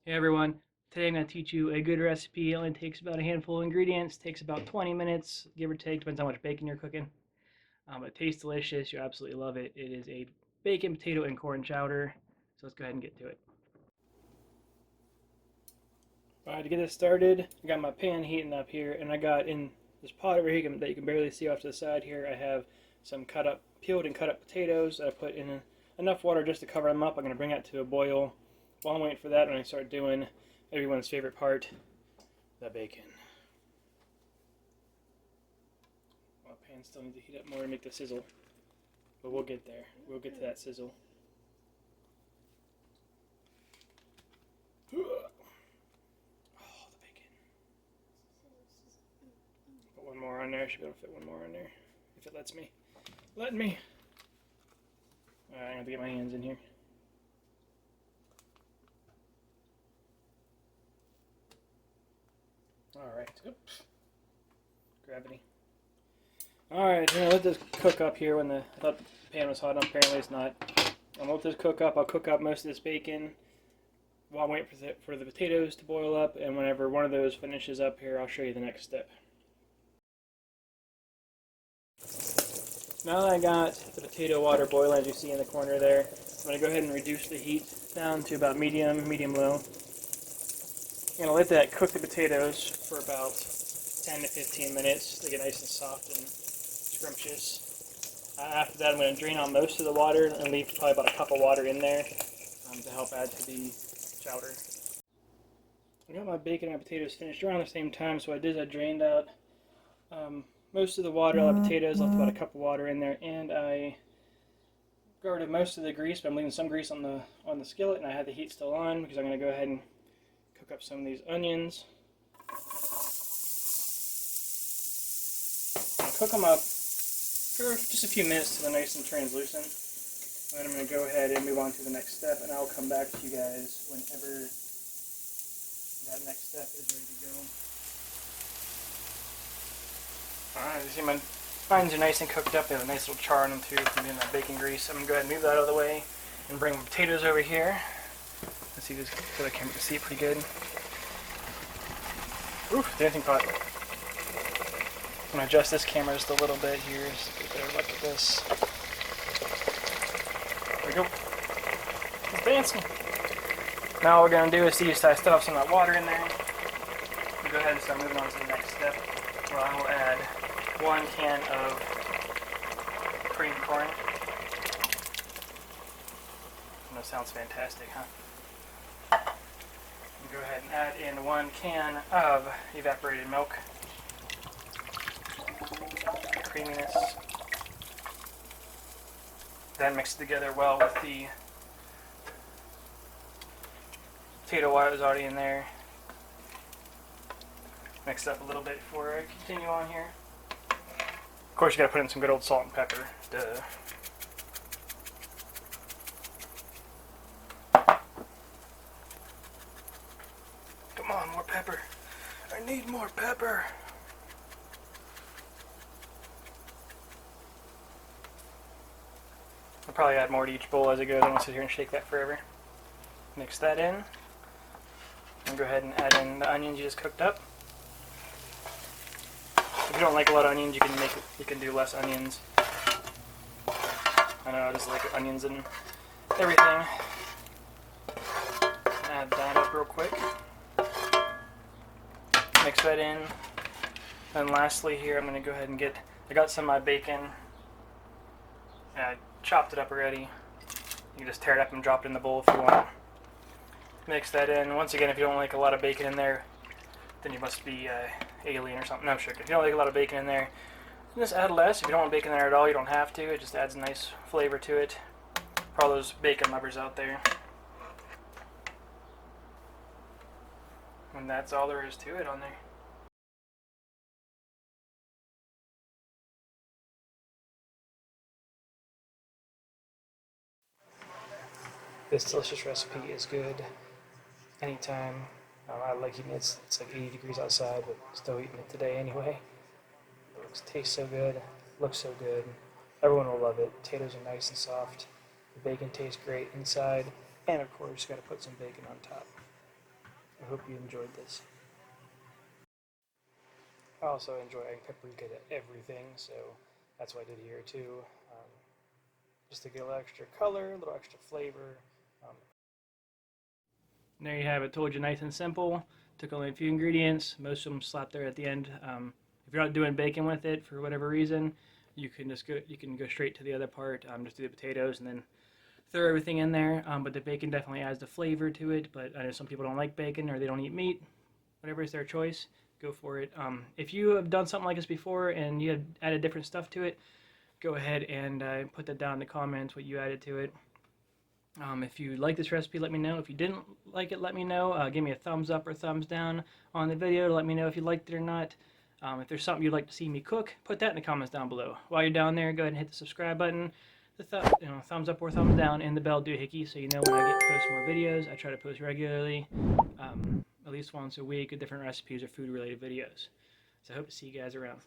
Hey everyone, today I'm going to teach you a good recipe. It only takes about a handful of ingredients, takes about 20 minutes, give or take, depends how much bacon you're cooking. It tastes delicious, you absolutely love it. It is a bacon, potato, and corn chowder. So let's go ahead and get to it. Alright, to get this started, I got my pan heating up here, and I got in this pot over here that you can barely see off to the side here, I have some peeled and cut up potatoes that I put in enough water just to cover them up. I'm going to bring that to a boil. While I'm waiting for that, I'm going to start doing everyone's favorite part, the bacon. My pan still needs to heat up more to make the sizzle, but we'll get there. We'll get to that sizzle. Oh, the bacon. Put one more on there. Should be able to fit one more on there if it lets me. Let me. Alright, I have to get my hands in here. Alright. Oops. Gravity. Alright, let this cook up here when I thought the pan was hot. Apparently it's not. I'm gonna let this cook up. I'll cook up most of this bacon while I'm waiting for the potatoes to boil up, and whenever one of those finishes up here, I'll show you the next step. Now that I got the potato water boiling, as you see in the corner there, I'm going to go ahead and reduce the heat down to about medium-low. I'm going to let that cook the potatoes for about 10 to 15 minutes. They get nice and soft and scrumptious. After that, I'm going to drain out most of the water and leave probably about a cup of water in there to help add to the chowder. I got my bacon and my potatoes finished around the same time, so I drained out most of the water out of the potatoes, left about a cup of water in there, and I got rid of most of the grease, but I'm leaving some grease on the skillet, and I had the heat still on because I'm going to go ahead and cook up some of these onions. I'll cook them up for just a few minutes till they're nice and translucent. Then I'm going to go ahead and move on to the next step, and I'll come back to you guys whenever that next step is ready to go. Alright, you see my onions are nice and cooked up. They have a nice little char on them too from doing that bacon grease. I'm going to go ahead and move that out of the way and bring the potatoes over here. Let's see, just so the camera can see it pretty good. Oof, the anything pot. I'm going to adjust this camera just a little bit here, just get a better look at this. There we go. It's dancing. Now all we're going to do is see, I still have some of that water in there. Go ahead and start moving on to the next step, where I will add 1 can of cream corn. That sounds fantastic, huh? Go ahead and add in 1 can of evaporated milk. Creaminess. Then mix it together well with the potato water that was already in there. Mix it up a little bit before I continue on here. Of course, you gotta put in some good old salt and pepper. Duh. Come on, more pepper. I need more pepper. I'll probably add more to each bowl as it goes. I won't sit here and shake that forever. Mix that in. And go ahead and add in the onions you just cooked up. If you don't like a lot of onions, you can do less onions. I know I just like onions and everything. Add that up real quick. Mix that in. And lastly here, I'm going to go ahead and I got some of my bacon. And I chopped it up already. You can just tear it up and drop it in the bowl if you want. Mix that in. Once again, if you don't like a lot of bacon in there, then you must be alien or something. No, I'm sure. If you don't like a lot of bacon in there, just add less. If you don't want bacon in there at all, you don't have to. It just adds a nice flavor to it for all those bacon lovers out there. And that's all there is to it on there. This delicious recipe is good anytime. I like eating it. It's like 80 degrees outside, but still eating it today anyway. It tastes so good, looks so good. Everyone will love it. Potatoes are nice and soft. The bacon tastes great inside, and of course, you got to put some bacon on top. I hope you enjoyed this. I also enjoy adding paprika to everything, so that's what I did here too. Just to get a little extra color, a little extra flavor. And there you have it. Told you, nice and simple. Took only a few ingredients. Most of them slapped there at the end. If you're not doing bacon with it for whatever reason, you can just go. You can go straight to the other part. Just do the potatoes and then throw everything in there. But the bacon definitely adds the flavor to it. But I know some people don't like bacon or they don't eat meat. Whatever is their choice, go for it. If you have done something like this before and you had added different stuff to it, go ahead and put that down in the comments what you added to it. If you like this recipe, let me know. If you didn't like it, let me know. Give me a thumbs up or thumbs down on the video to let me know if you liked it or not. If there's something you'd like to see me cook, put that in the comments down below. While you're down there, go ahead and hit the subscribe button, the thumbs up or thumbs down, and the bell doohickey so you know when I post more videos. I try to post regularly, at least once a week, with different recipes or food-related videos. So I hope to see you guys around.